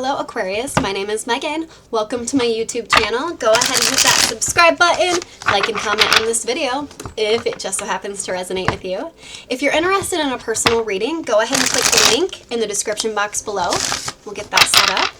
Hello Aquarius, my name is Megan. Welcome to my YouTube channel. Go ahead and hit that subscribe button, like and comment on this video if it just so happens to resonate with you. If you're interested in a personal reading, go ahead and click the link in the description box below. We'll get that set up.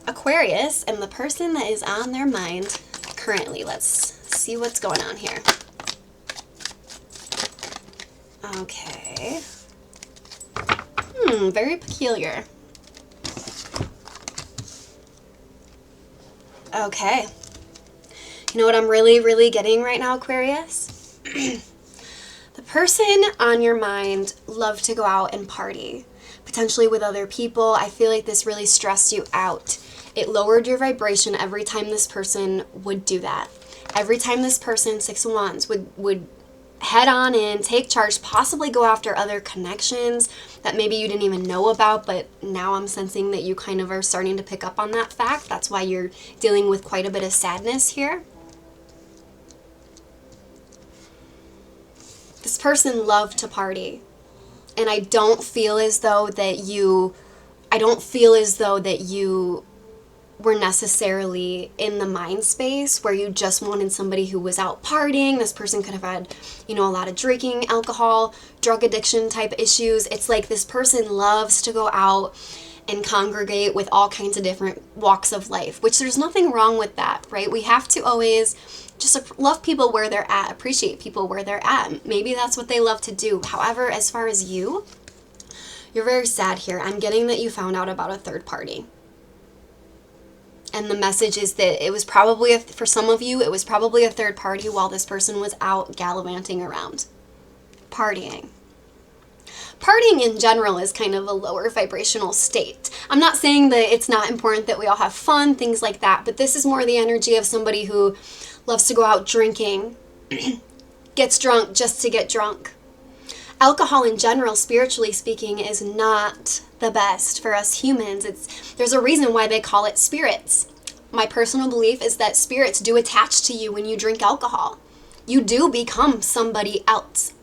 Aquarius and the person that is on their mind currently. Let's see what's going on here. Okay. Very peculiar. Okay. You know what I'm really getting right now, Aquarius? The person on your mind loved to go out and party, potentially with other people. I feel like this really stressed you out. It lowered your vibration every time this person would do that. Every time this person, Six of Wands, would head on in, take charge, possibly go after other connections that maybe you didn't even know about, but now I'm sensing that you kind of are starting to pick up on that fact. That's why you're dealing with quite a bit of sadness here. This person loved to party, and I don't feel as though that you were necessarily in the mind space where you just wanted somebody who was out partying. This person could have had, a lot of drinking, alcohol, drug addiction type issues. It's like this person loves to go out and congregate with all kinds of different walks of life, which there's nothing wrong with that, right? We have to always just love people where they're at, appreciate people where they're at. Maybe that's what they love to do. However, as far as you're very sad here. I'm getting that you found out about a third party. And the message is that it was probably, for some of you, it was probably a third party while this person was out gallivanting around. Partying. Partying in general is kind of a lower vibrational state. I'm not saying that it's not important that we all have fun, things like that, but this is more the energy of somebody who loves to go out drinking, gets drunk just to get drunk. Alcohol in general, spiritually speaking, is not the best for us humans. There's a reason why they call it spirits. My personal belief is that spirits do attach to you when you drink alcohol. You do become somebody else.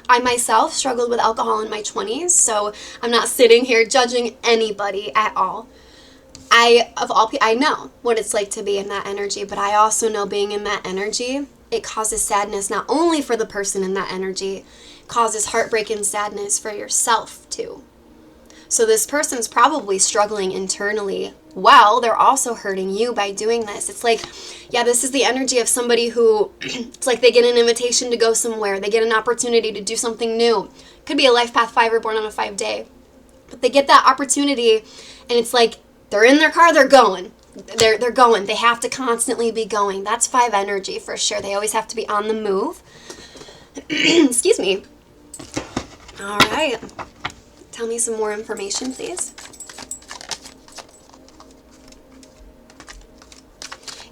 I myself struggled with alcohol in my 20s, so I'm not sitting here judging anybody at all. I know what it's like to be in that energy, but I also know being in that energy, it causes sadness not only for the person in that energy, it causes heartbreak and sadness for yourself too. So this person's probably struggling internally. Well, they're also hurting you by doing this. It's like, yeah, this is the energy of somebody who, it's like they get an invitation to go somewhere. They get an opportunity to do something new. Could be a Life Path 5 or Born on a 5-day. But they get that opportunity and it's like they're in their car, they're going. They're going. They have to constantly be going. That's 5 energy for sure. They always have to be on the move. Excuse me. All right. Tell me some more information, please.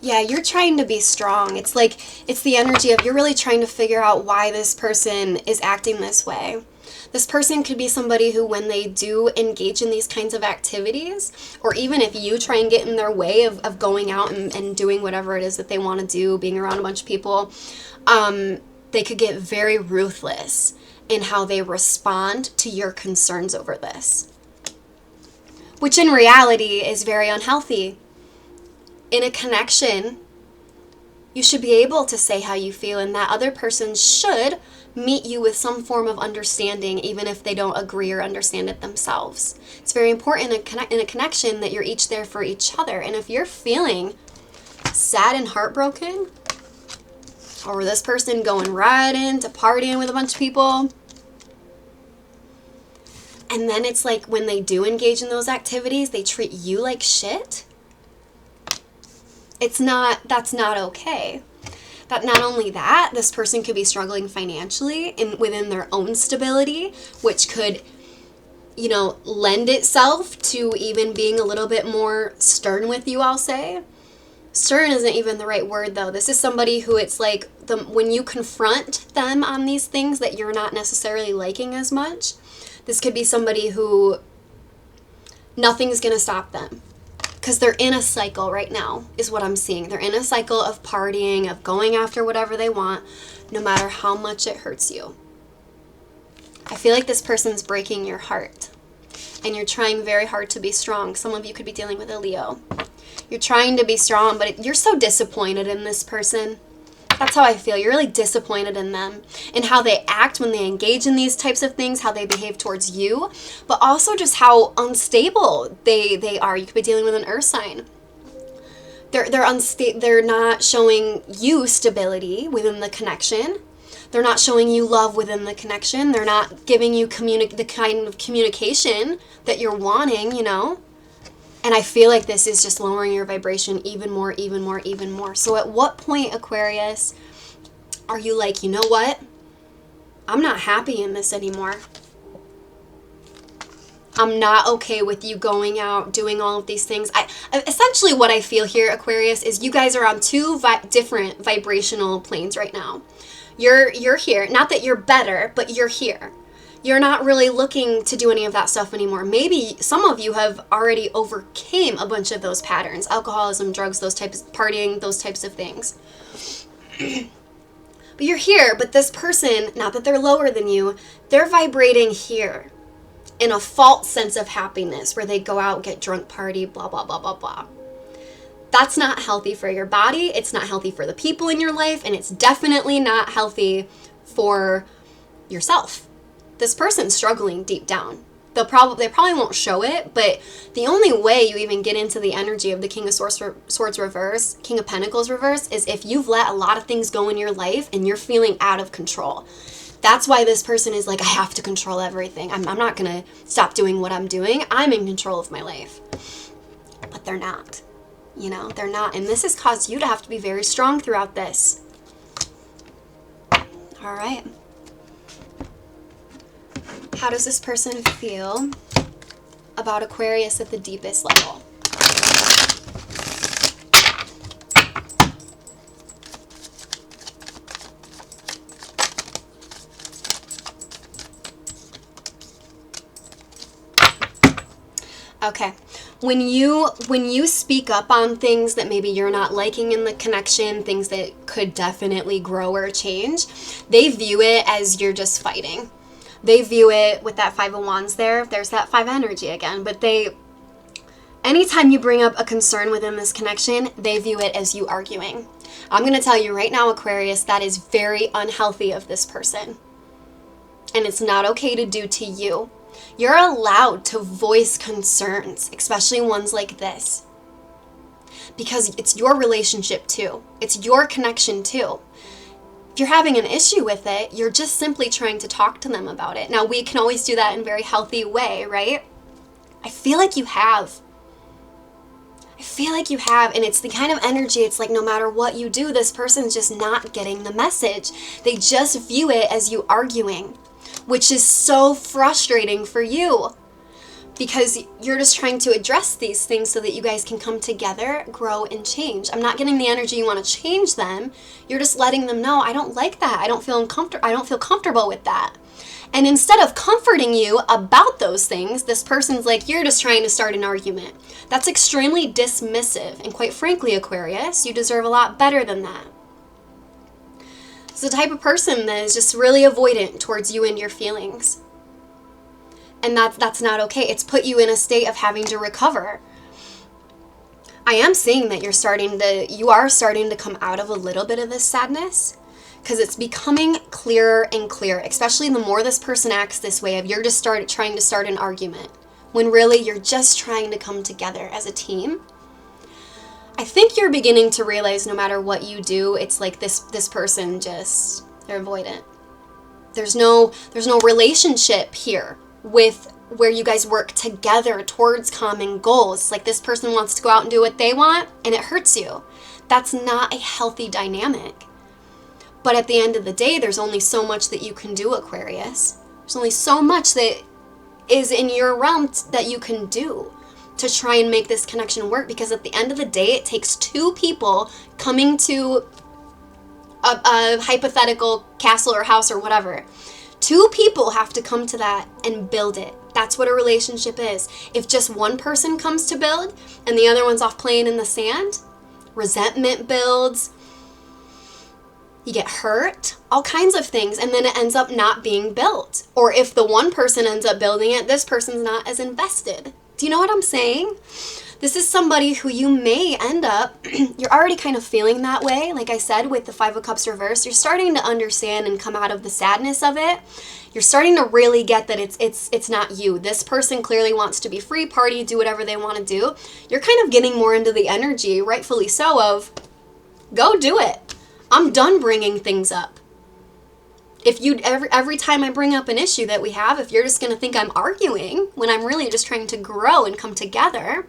Yeah, you're trying to be strong. It's like, it's the energy of you're really trying to figure out why this person is acting this way. This person could be somebody who, when they do engage in these kinds of activities, or even if you try and get in their way of going out and doing whatever it is that they want to do, being around a bunch of people, they could get very ruthless in how they respond to your concerns over this. Which in reality is very unhealthy. In a connection, you should be able to say how you feel, and that other person should meet you with some form of understanding, even if they don't agree or understand it themselves. It's very important in a connection that you're each there for each other. And if you're feeling sad and heartbroken, or this person going right into partying with a bunch of people, and then it's like when they do engage in those activities, they treat you like shit, that's not okay. But not only that, this person could be struggling financially and within their own stability, which could, lend itself to even being a little bit more stern with you, I'll say. Stern isn't even the right word, though. This is somebody who it's like when you confront them on these things that you're not necessarily liking as much, this could be somebody who nothing's going to stop them. Because they're in a cycle right now, is what I'm seeing. They're in a cycle of partying, of going after whatever they want, no matter how much it hurts you. I feel like this person's breaking your heart. and you're trying very hard to be strong. Some of you could be dealing with a Leo. You're trying to be strong, but you're so disappointed in this person. That's how I feel. You're really disappointed in them and how they act when they engage in these types of things, how they behave towards you, but also just how unstable they are. You could be dealing with an earth sign. They're not showing you stability within the connection. They're not showing you love within the connection. They're not giving you the kind of communication that you're wanting, you know? And I feel like this is just lowering your vibration even more, even more, even more. So at what point, Aquarius, are you like, you know what? I'm not happy in this anymore. I'm not okay with you going out, doing all of these things. Essentially what I feel here, Aquarius, is you guys are on two different vibrational planes right now. You're here. Not that you're better, but you're here. You're not really looking to do any of that stuff anymore. Maybe some of you have already overcame a bunch of those patterns. Alcoholism, drugs, those types, partying, those types of things. But you're here, but this person, not that they're lower than you, they're vibrating here in a false sense of happiness where they go out, get drunk, party, blah, blah, blah, blah, blah. That's not healthy for your body. It's not healthy for the people in your life, and it's definitely not healthy for yourself. This person's struggling deep down. They probably won't show it, but the only way you even get into the energy of the King of Swords reverse, King of Pentacles reverse, is if you've let a lot of things go in your life and you're feeling out of control. That's why this person is like, I have to control everything. I'm not going to stop doing what I'm doing. I'm in control of my life. But they're not. You know, they're not. And this has caused you to have to be very strong throughout this. All right. How does this person feel about Aquarius at the deepest level? Okay. When you speak up on things that maybe you're not liking in the connection, things that could definitely grow or change, they view it as you're just fighting. They view it with that Five of Wands there. There's that five energy again. But anytime you bring up a concern within this connection, they view it as you arguing. I'm going to tell you right now, Aquarius, that is very unhealthy of this person. And it's not okay to do to you. You're allowed to voice concerns, especially ones like this. Because it's your relationship too. It's your connection too. If you're having an issue with it, you're just simply trying to talk to them about it. Now, we can always do that in a very healthy way, right? I feel like you have. And it's the kind of energy, it's like no matter what you do, this person's just not getting the message. They just view it as you arguing, which is so frustrating for you because you're just trying to address these things so that you guys can come together, grow, and change. I'm not getting the energy you want to change them. You're just letting them know, I don't like that. I don't feel comfortable with that. And instead of comforting you about those things, this person's like, you're just trying to start an argument. That's extremely dismissive. And quite frankly, Aquarius, you deserve a lot better than that. It's the type of person that is just really avoidant towards you and your feelings. And that's not okay. It's put you in a state of having to recover. I am seeing that you are starting to come out of a little bit of this sadness because it's becoming clearer and clearer, especially the more this person acts this way of you're just trying to start an argument when really you're just trying to come together as a team. I think you're beginning to realize no matter what you do, it's like this person just, they're avoidant. There's no relationship here with where you guys work together towards common goals. Like this person wants to go out and do what they want and it hurts you. That's not a healthy dynamic. But at the end of the day, there's only so much that you can do, Aquarius. There's only so much that is in your realm that you can do to try and make this connection work, because at the end of the day, it takes two people coming to a hypothetical castle or house or whatever. Two people have to come to that and build it. That's what a relationship is. If just one person comes to build and the other one's off playing in the sand, resentment builds, you get hurt, all kinds of things, and then it ends up not being built. Or if the one person ends up building it, this person's not as invested. Do you know what I'm saying? This is somebody who you may end up, you're already kind of feeling that way. Like I said, with the Five of Cups reversed, you're starting to understand and come out of the sadness of it. You're starting to really get that it's not you. This person clearly wants to be free, party, do whatever they want to do. You're kind of getting more into the energy, rightfully so, of go do it. I'm done bringing things up. If you every time I bring up an issue that we have, if you're just going to think I'm arguing when I'm really just trying to grow and come together,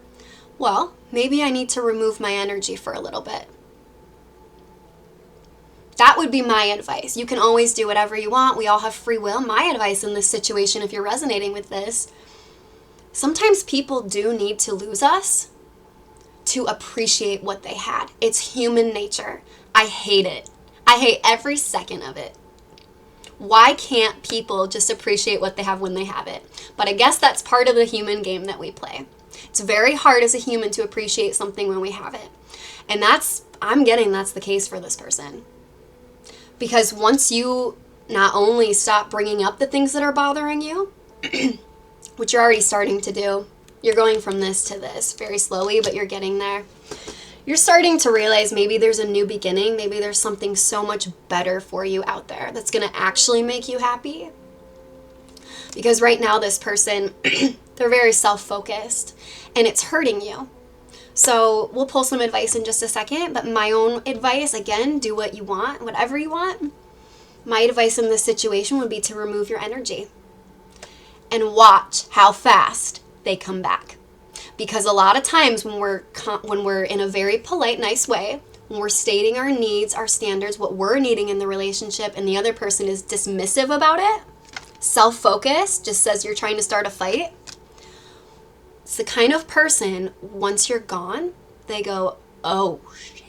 well, maybe I need to remove my energy for a little bit. That would be my advice. You can always do whatever you want. We all have free will. My advice in this situation, if you're resonating with this, sometimes people do need to lose us to appreciate what they had. It's human nature. I hate it. I hate every second of it. Why can't people just appreciate what they have when they have it? But I guess that's part of the human game that we play. It's very hard as a human to appreciate something when we have it. And I'm getting that's the case for this person. Because once you not only stop bringing up the things that are bothering you, which you're already starting to do, you're going from this to this very slowly, but you're getting there. You're starting to realize maybe there's a new beginning. Maybe there's something so much better for you out there that's going to actually make you happy. Because right now this person, they're very self-focused and it's hurting you. So we'll pull some advice in just a second, but my own advice, again, do what you want, whatever you want. My advice in this situation would be to remove your energy and watch how fast they come back. Because a lot of times when we're in a very polite, nice way, when we're stating our needs, our standards, what we're needing in the relationship, and the other person is dismissive about it, self-focused, just says you're trying to start a fight, it's the kind of person, once you're gone, they go, oh, shit.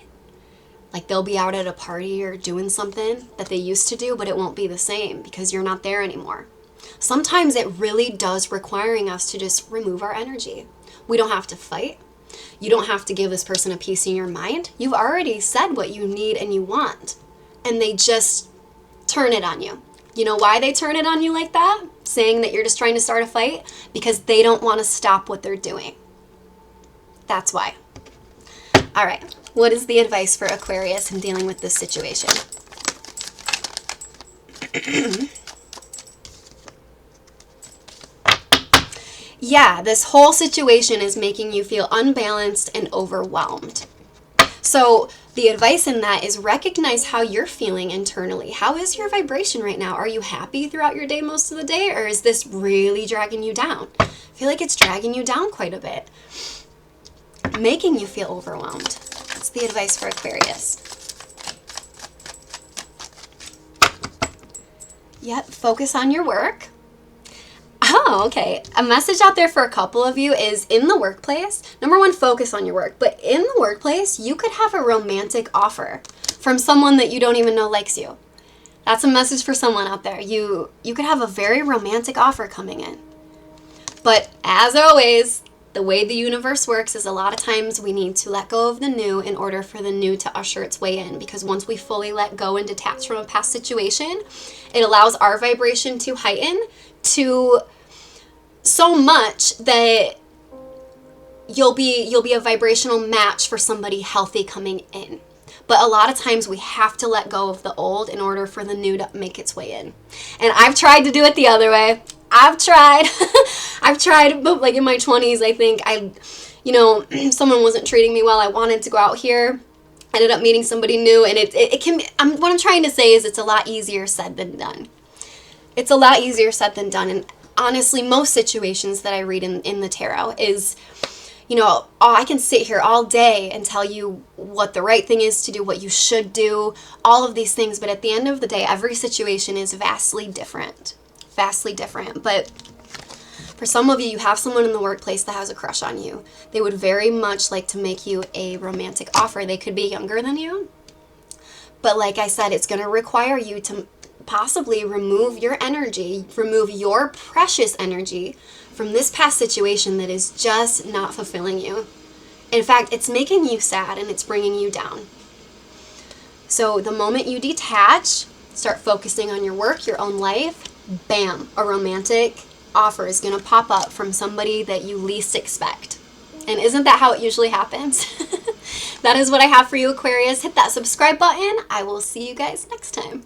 Like they'll be out at a party or doing something that they used to do, but it won't be the same because you're not there anymore. Sometimes it really does requiring us to just remove our energy. We don't have to fight. You don't have to give this person a piece in your mind. You've already said what you need and you want. And they just turn it on you. You know why they turn it on you like that? Saying that you're just trying to start a fight? Because they don't want to stop what they're doing. That's why. All right. What is the advice for Aquarius in dealing with this situation? Yeah, this whole situation is making you feel unbalanced and overwhelmed. So the advice in that is recognize how you're feeling internally. How is your vibration right now? Are you happy throughout your day most of the day, or is this really dragging you down? I feel like it's dragging you down quite a bit, making you feel overwhelmed. That's the advice for Aquarius. Yep, focus on your work. Oh, okay. A message out there for a couple of you is in the workplace. Number one, focus on your work. But in the workplace, you could have a romantic offer from someone that you don't even know likes you. That's a message for someone out there. You could have a very romantic offer coming in. But as always, the way the universe works is a lot of times we need to let go of the new in order for the new to usher its way in. Because once we fully let go and detach from a past situation, it allows our vibration to heighten to so much that you'll be a vibrational match for somebody healthy coming in. But a lot of times we have to let go of the old in order for the new to make its way in. And I've tried to do it the other way. I've tried, but like in my 20s, I think someone wasn't treating me well. I wanted to go out here. Ended up meeting somebody new, and it can be, what I'm trying to say is it's a lot easier said than done. It's a lot easier said than done. And honestly, most situations that I read in the tarot is, I can sit here all day and tell you what the right thing is to do, what you should do, all of these things. But at the end of the day, every situation is vastly different. But for some of you, you have someone in the workplace that has a crush on you. They would very much like to make you a romantic offer. They could be younger than you. But like I said, it's going to require you to possibly remove your energy, remove your precious energy from this past situation that is just not fulfilling you. In fact, it's making you sad and it's bringing you down. So the moment you detach, start focusing on your work, your own life, bam, a romantic offer is going to pop up from somebody that you least expect. And isn't that how it usually happens? That is what I have for you, Aquarius. Hit that subscribe button. I will see you guys next time.